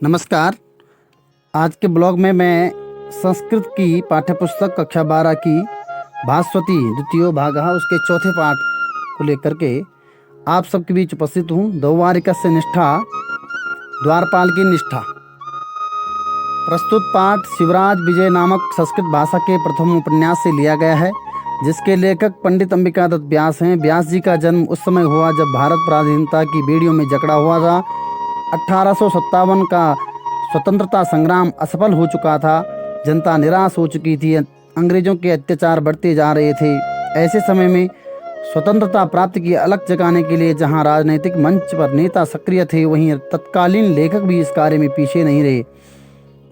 नमस्कार। आज के ब्लॉग में मैं संस्कृत की पाठ्यपुस्तक कक्षा 12 की भास्वती द्वितीय भाग उसके चौथे पाठ को लेकर के आप सबके बीच उपस्थित हूँ। द्वारिकस्य निष्ठा, द्वारपाल की निष्ठा। प्रस्तुत पाठ शिवराज विजय नामक संस्कृत भाषा के प्रथम उपन्यास से लिया गया है, जिसके लेखक पंडित अंबिका दत्त व्यास हैं। व्यास जी का जन्म उस समय हुआ जब भारत पराधीनता की बेड़ियों में जकड़ा हुआ था। 1857 का स्वतंत्रता संग्राम असफल हो चुका था। जनता निराश हो चुकी थी। अंग्रेजों के अत्याचार बढ़ते जा रहे थे। ऐसे समय में स्वतंत्रता प्राप्ति की अलग जगाने के लिए जहां राजनीतिक मंच पर नेता सक्रिय थे, वहीं तत्कालीन लेखक भी इस कार्य में पीछे नहीं रहे।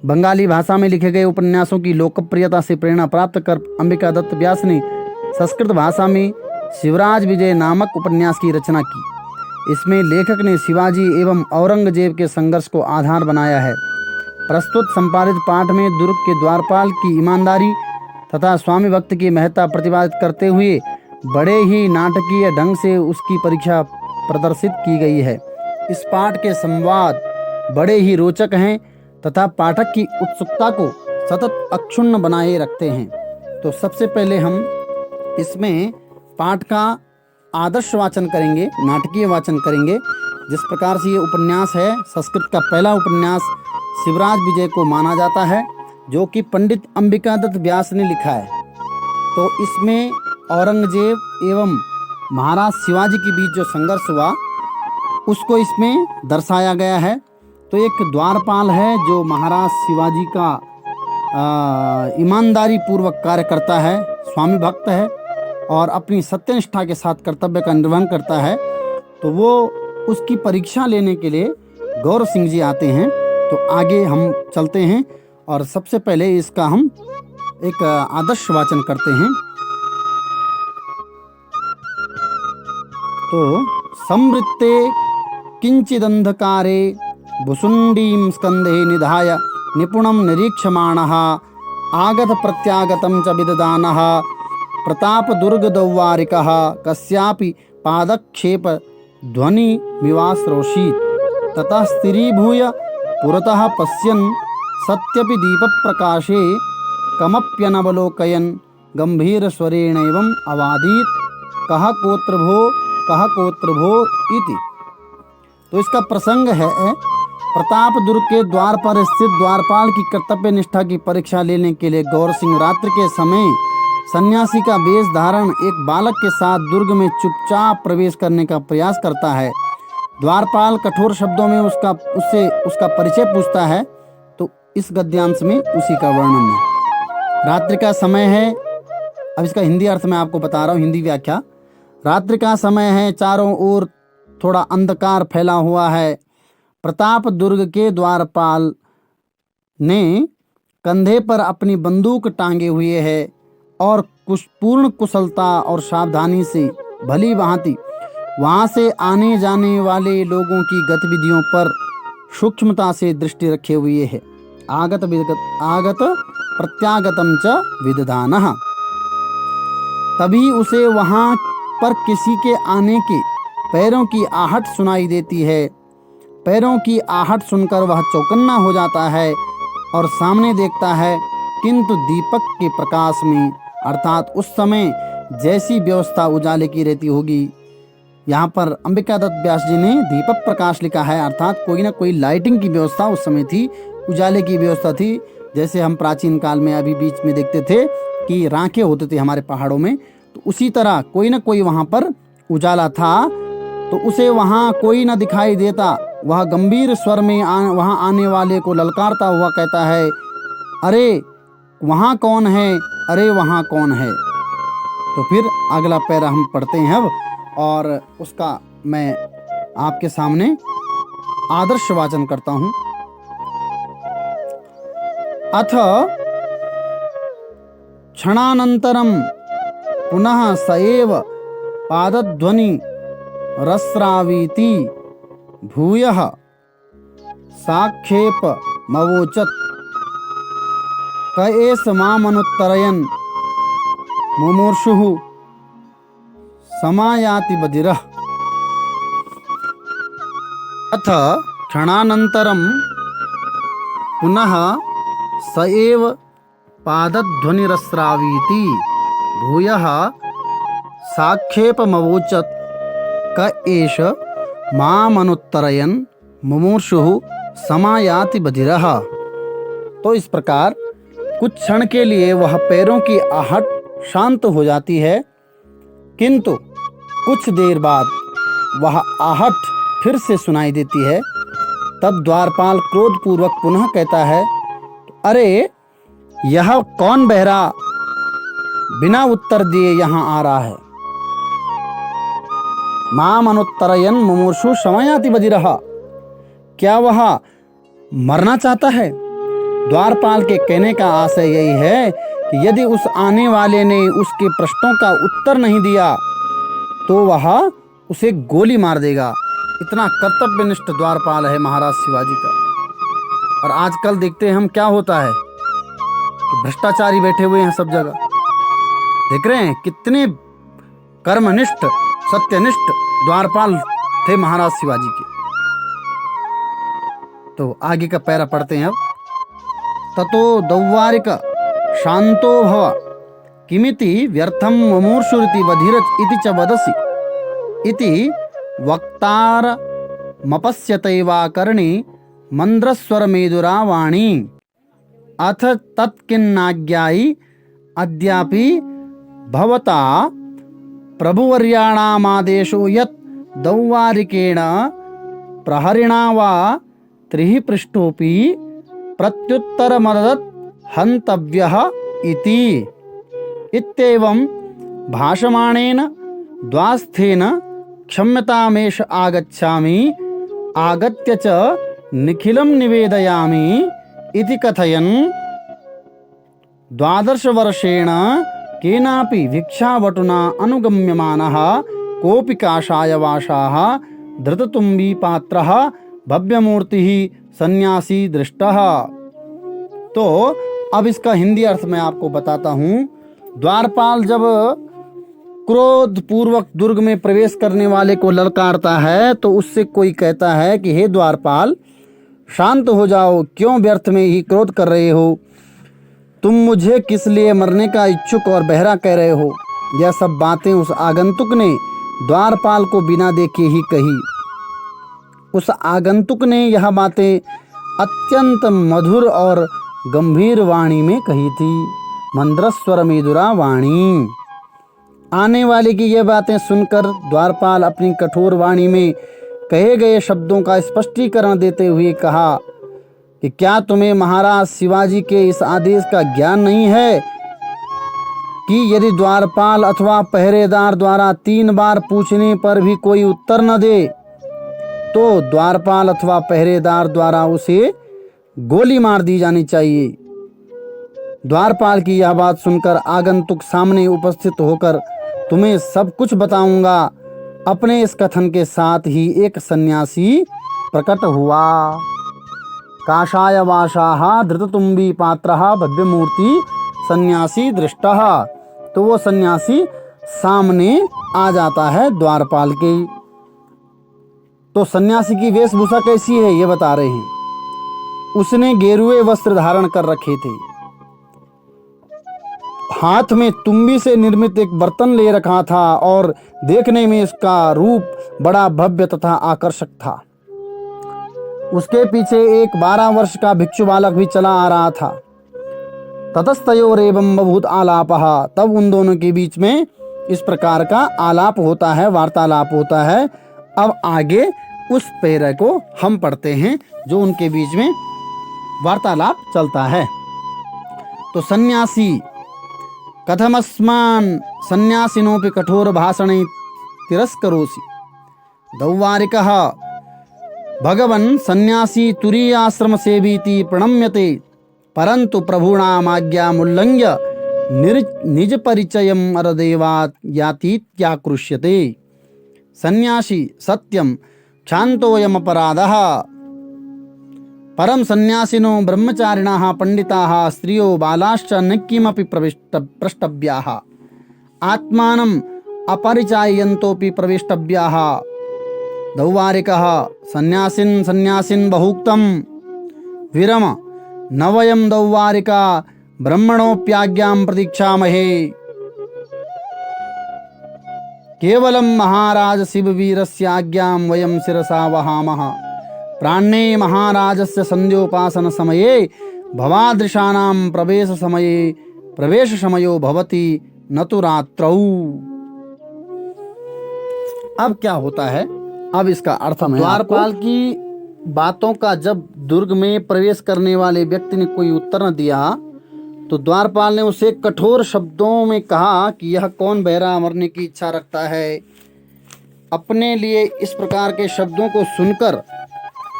बंगाली भाषा में लिखे गए उपन्यासों की लोकप्रियता से प्रेरणा प्राप्त कर अंबिका दत्त व्यास ने संस्कृत भाषा में शिवराज विजय नामक उपन्यास की रचना की। इसमें लेखक ने शिवाजी एवं औरंगजेब के संघर्ष को आधार बनाया है। प्रस्तुत संपादित पाठ में दुर्ग के द्वारपाल की ईमानदारी तथा स्वामी भक्त की महत्ता प्रतिपादित करते हुए बड़े ही नाटकीय ढंग से उसकी परीक्षा प्रदर्शित की गई है। इस पाठ के संवाद बड़े ही रोचक हैं तथा पाठक की उत्सुकता को सतत अक्षुण्ण बनाए रखते हैं। तो सबसे पहले हम इसमें पाठ का आदर्श वाचन करेंगे, नाटकीय वाचन करेंगे। जिस प्रकार से ये उपन्यास है, संस्कृत का पहला उपन्यास शिवराज विजय को माना जाता है, जो कि पंडित अंबिका दत्त व्यास ने लिखा है। तो इसमें औरंगजेब एवं महाराज शिवाजी के बीच जो संघर्ष हुआ उसको इसमें दर्शाया गया है। तो एक द्वारपाल है जो महाराज शिवाजी का ईमानदारी पूर्वक कार्य करता है, स्वामी भक्त है और अपनी सत्यनिष्ठा के साथ कर्तव्य का निर्वहन करता है। तो वो उसकी परीक्षा लेने के लिए गौर सिंह जी आते हैं। तो आगे हम चलते हैं और सबसे पहले इसका हम एक आदर्श वाचन करते हैं। तो संवृत्ते किंचिदंधकारे भुसुंडीं स्कंधे निधाय निपुणं निरीक्षमाणः आगत प्रत्यागतं च विददानः प्रताप दुर्ग दौवारिकः कस्यापि पादक्षेप ध्वनि विवाश्रोषीत् ततः स्थिरीभूय पुरतः पश्यन् सत्यपि दीपप्रकाशे कमप्यनवलोकयन् गंभीरस्वरेण एवं अवादीत् कः कोत्र भो इति। तो इसका प्रसंग है प्रताप दुर्ग के द्वार पर स्थित द्वारपाल की कर्तव्य निष्ठा की परीक्षा लेने के लिए गौर सिंह रात्रि के समय सन्यासी का वेश धारण एक बालक के साथ दुर्ग में चुपचाप प्रवेश करने का प्रयास करता है। द्वारपाल कठोर शब्दों में उसका परिचय पूछता है। तो इस गद्यांश में उसी का वर्णन है। रात्रि का समय है। अब इसका हिंदी अर्थ मैं आपको बता रहा हूँ, हिंदी व्याख्या। रात्रि का समय है, चारों ओर थोड़ा अंधकार फैला हुआ है। प्रताप दुर्ग के द्वारपाल ने कंधे पर अपनी बंदूक टांगे हुए है और पूर्ण कुशलता और सावधानी से भली भांति वहां से आने जाने वाले लोगों की गतिविधियों पर सूक्ष्मता से दृष्टि रखे हुए है। आगत प्रत्यागतम च विदधानः। तभी उसे वहां पर किसी के आने के पैरों की आहट सुनाई देती है। पैरों की आहट सुनकर वह चौकन्ना हो जाता है और सामने देखता है, किंतु दीपक के प्रकाश में, अर्थात उस समय जैसी व्यवस्था उजाले की रहती होगी। यहाँ पर अंबिका दत्त व्यास जी ने दीपक प्रकाश लिखा है, अर्थात कोई ना कोई लाइटिंग की व्यवस्था उस समय थी, उजाले की व्यवस्था थी। जैसे हम प्राचीन काल में अभी बीच में देखते थे कि राखें होते थे हमारे पहाड़ों में, तो उसी तरह कोई ना कोई वहाँ पर उजाला था। तो उसे वहाँ कोई न दिखाई देता। वह गंभीर स्वर में वहाँ आने वाले को ललकारता हुआ कहता है, अरे वहाँ कौन है, अरे वहाँ कौन है। तो फिर अगला पैरा हम पढ़ते हैं अब, और उसका मैं आपके सामने आदर्श वाचन करता हूँ। अथ क्षणानंतरम पुनः स एव पादध्वनि रस्रावीति भूयः साक्षेप मवोचत् क एष मामनुत्तरयन् मुमुर्षुः समायाति बधिरः। अथ क्षणानन्तरं पुनः स एव पादध्वनिरस्रावीति भूयः साक्षेपमवोचत् क एष मामनुत्तरयन् मुमूर्षुः समायाति बधिरः। तो इस प्रकार कुछ क्षण के लिए वह पैरों की आहट शांत हो जाती है, किंतु कुछ देर बाद वह आहट फिर से सुनाई देती है। तब द्वारपाल क्रोधपूर्वक पुनः कहता है, अरे यह कौन बहरा बिना उत्तर दिए यहाँ आ रहा है? माम अनुत्तरयन् मुमूर्षु शमयाति बधिरः। क्या वह मरना चाहता है? द्वारपाल के कहने का आशय यही है कि यदि उस आने वाले ने उसके प्रश्नों का उत्तर नहीं दिया तो वह उसे गोली मार देगा। इतना कर्तव्यनिष्ठ द्वारपाल है महाराज शिवाजी का। और आजकल देखते हैं हम क्या होता है, भ्रष्टाचारी बैठे हुए हैं सब जगह। देख रहे हैं कितने कर्मनिष्ठ सत्यनिष्ठ द्वारपाल थे महाराज शिवाजी के। तो आगे का पैरा पढ़ते हैं अब। ततो दौवारिक शांतो भव किमिति व्यर्थम मुमूर्षुरिति बधिरच इति च वदसि इति वक्तार मपस्यतैवाकर्णी मंद्रस्वर मेदुरा वाणी अथ तत्किन्नाज्ञायि अद्यापि भवता प्रभुवर्याणामादेशो यत् दौवारिकेण प्रहरिणा वा त्रिः पृष्ठोपि प्रत्युत्तरमदत् हन्तव्यः इति। इत्येवं भाषमाणेन द्वास्थेन क्षम्यतामेष आगच्छामि आगत्य च निखिलं निवेदयामि इति कथयन् 12 वर्षेण केनापि भिक्षावटुना अनुगम्यमानः कोऽपि काषायवासाः धृततुम्बी पात्रः भव्यमूर्तिः सन्यासी दृष्टः। तो अब इसका हिंदी अर्थ मैं आपको बताता हूँ। द्वारपाल जब क्रोध पूर्वक दुर्ग में प्रवेश करने वाले को ललकारता है तो उससे कोई कहता है कि हे द्वारपाल, शांत हो जाओ, क्यों व्यर्थ में ही क्रोध कर रहे हो? तुम मुझे किस लिए मरने का इच्छुक और बहरा कह रहे हो? यह सब बातें उस आगंतुक ने द्वारपाल को बिना देखे ही कही। उस आगंतुक ने यह बातें अत्यंत मधुर और गंभीर वाणी में कही थी। मंद्रस्वर मेदुरा वाणी। आने वाले की यह बातें सुनकर द्वारपाल अपनी कठोर वाणी में कहे गए शब्दों का स्पष्टीकरण देते हुए कहा कि क्या तुम्हें महाराज शिवाजी के इस आदेश का ज्ञान नहीं है कि यदि द्वारपाल अथवा पहरेदार द्वारा 3 बार पूछने पर भी कोई उत्तर न दे तो द्वारपाल अथवा पहरेदार द्वारा उसे गोली मार दी जानी चाहिए। द्वारपाल की यह बात सुनकर आगंतुक सामने उपस्थित होकर तुम्हें सब कुछ बताऊंगा। अपने इस कथन के साथ ही एक सन्यासी प्रकट हुआ। काषायवासाः धृततुम्बी पात्रः भव्यमूर्ति सन्यासी दृष्टः। तो वो सन्यासी सामने आ जाता है द्वारपाल के। तो सन्यासी की वेशभूषा कैसी है ये बता रहे हैं। उसने गेरुए वस्त्र धारण कर रखे थे, हाथ में तुम्बी से निर्मित एक बर्तन ले रखा था और देखने में इसका रूप बड़ा भव्य तथा आकर्षक था। उसके पीछे एक 12 वर्ष का भिक्षु बालक भी चला आ रहा था। ततस्तयोरेवं बभूत आलापः। तब उन दोनों के बीच में इस प्रकार का आलाप होता है, वार्तालाप होता है। अब आगे उस पैरे को हम पढ़ते हैं जो उनके बीच में वार्तालाप चलता है। तो सन्यासी कथमस्मान् सन्यासिनोपि कठोर भाषणे तिरस्करोसि। दौवारिकः भगवन् सन्यासी तुरीयाश्रम सेवीति प्रणम्यते परंतु प्रभूणामाज्ञामुल्लंघ्य निज परिचयम् अरदेवात् यातीत्याकृष्यते। सन्यासी सत्यं क्षान्तोऽयमपराधः। परम सन्यासिनो ब्रह्मचारिणः पंडिताः स्त्रियो बालाश्च न किमपि प्रष्टव्याः। आत्मानम् अपरिचायन्तोऽपि प्रवेष्टव्याः। दौवारिकः सन्यासिन् बहुक्तं विरम न वयम दौवारिका ब्रह्मणोप्याज्ञां प्रतीक्षामहे। केवलं महाराज शिववीरस्य आज्ञां वयं शिरसा वहामः। प्राण्ये महाराजस्य संध्योपासन समये भवादृशानां प्रवेश समयो भवति न तु रात्रौ। अब क्या होता है, अब इसका अर्थ मैं द्वारपाल की बातों का जब दुर्ग में प्रवेश करने वाले व्यक्ति ने कोई उत्तर न दिया तो द्वारपाल ने उसे कठोर शब्दों में कहा कि यह कौन बहरा मरने की इच्छा रखता है। अपने लिए इस प्रकार के शब्दों को सुनकर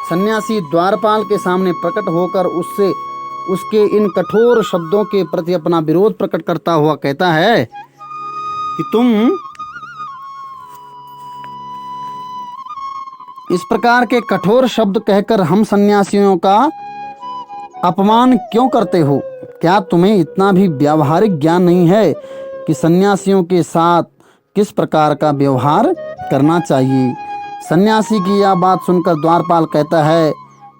सन्यासी द्वारपाल के सामने प्रकट होकर उसके इन कठोर शब्दों के प्रति अपना विरोध प्रकट करता हुआ कहता है कि तुम इस प्रकार के कठोर शब्द कहकर हम सन्यासियों का अपमान क्यों करते हो? क्या तुम्हें इतना भी व्यावहारिक ज्ञान नहीं है कि सन्यासियों के साथ किस प्रकार का व्यवहार करना चाहिए? सन्यासी की यह बात सुनकर द्वारपाल कहता है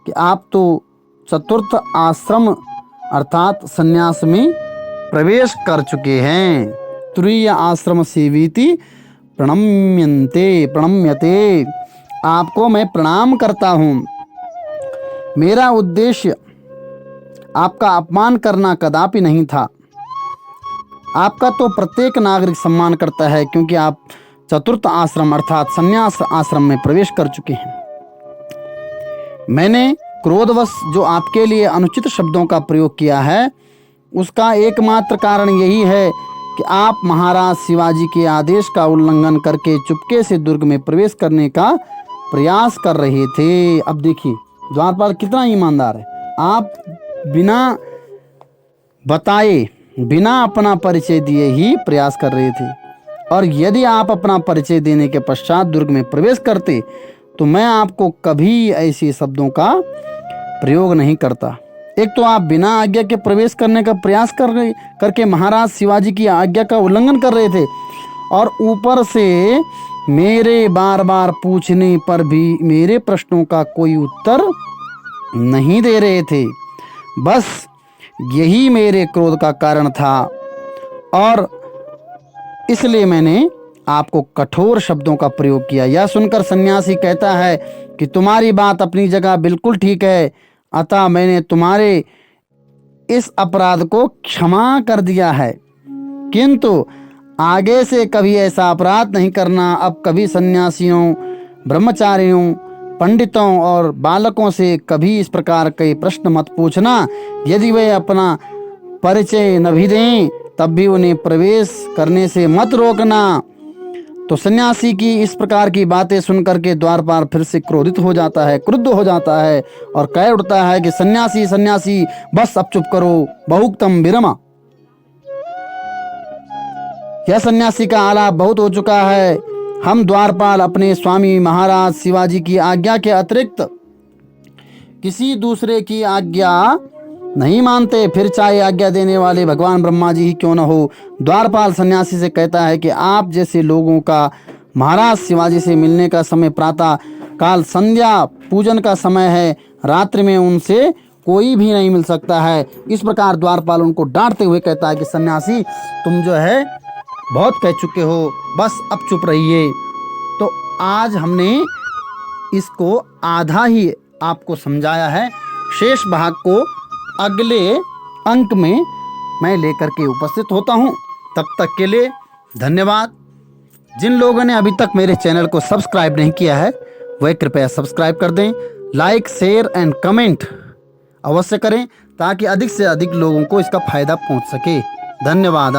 कि आप तो चतुर्थ आश्रम अर्थात सन्यास में प्रवेश कर चुके हैं। तुरीय आश्रम सेवीति प्रणम्यते। आपको मैं प्रणाम करता हूँ। मेरा उद्देश्य आपका अपमान करना कदापि नहीं था। आपका तो प्रत्येक नागरिक सम्मान करता है क्योंकि आप चतुर्थ आश्रम अर्थात संन्यास आश्रम में प्रवेश कर चुके हैं। मैंने क्रोधवश जो आपके लिए अनुचित शब्दों का प्रयोग किया है उसका एकमात्र कारण यही है कि आप महाराज शिवाजी के आदेश का उल्लंघन करके चुपके से दुर्ग में प्रवेश करने का प्रयास कर रहे थे। अब देखिए द्वारपाल कितना ईमानदार है। आप बिना बताए बिना अपना परिचय दिए ही प्रयास कर रहे थे और यदि आप अपना परिचय देने के पश्चात दुर्ग में प्रवेश करते तो मैं आपको कभी ऐसे शब्दों का प्रयोग नहीं करता। एक तो आप बिना आज्ञा के प्रवेश करने का प्रयास करके महाराज शिवाजी की आज्ञा का उल्लंघन कर रहे थे और ऊपर से मेरे बार बार पूछने पर भी मेरे प्रश्नों का कोई उत्तर नहीं दे रहे थे। बस यही मेरे क्रोध का कारण था और इसलिए मैंने आपको कठोर शब्दों का प्रयोग किया। यह सुनकर सन्यासी कहता है कि तुम्हारी बात अपनी जगह बिल्कुल ठीक है, अतः मैंने तुम्हारे इस अपराध को क्षमा कर दिया है, किंतु आगे से कभी ऐसा अपराध नहीं करना। अब कभी सन्यासियों, ब्रह्मचारियों, पंडितों और बालकों से कभी इस प्रकार के प्रश्न मत पूछना। यदि वे अपना परिचय न भी दें तब भी उन्हें प्रवेश करने से मत रोकना। तो सन्यासी की इस प्रकार की बातें सुनकर के द्वारपाल फिर से क्रोधित हो जाता है, क्रुद्ध हो जाता है और कह उठता है कि सन्यासी सन्यासी बस अब चुप करो, बहुक्तम विरमा। यह सन्यासी का आलाप बहुत हो चुका है। हम द्वारपाल अपने स्वामी महाराज शिवाजी की आज्ञा के अतिरिक्त किसी दूसरे की आज्ञा नहीं मानते, फिर चाहे आज्ञा देने वाले भगवान ब्रह्मा जी ही क्यों न हो। द्वारपाल सन्यासी से कहता है कि आप जैसे लोगों का महाराज शिवाजी से मिलने का समय प्रातः काल संध्या पूजन का समय है, रात्रि में उनसे कोई भी नहीं मिल सकता है। इस प्रकार द्वारपाल उनको डांटते हुए कहता है कि सन्यासी तुम जो है बहुत कह चुके हो, बस अब चुप रहिए। तो आज हमने इसको आधा ही आपको समझाया है, शेष भाग को अगले अंक में मैं लेकर के उपस्थित होता हूँ। तब तक के लिए धन्यवाद। जिन लोगों ने अभी तक मेरे चैनल को सब्सक्राइब नहीं किया है वह कृपया सब्सक्राइब कर दें, लाइक शेयर एंड कमेंट अवश्य करें ताकि अधिक से अधिक लोगों को इसका फायदा पहुँच सके। धन्यवाद।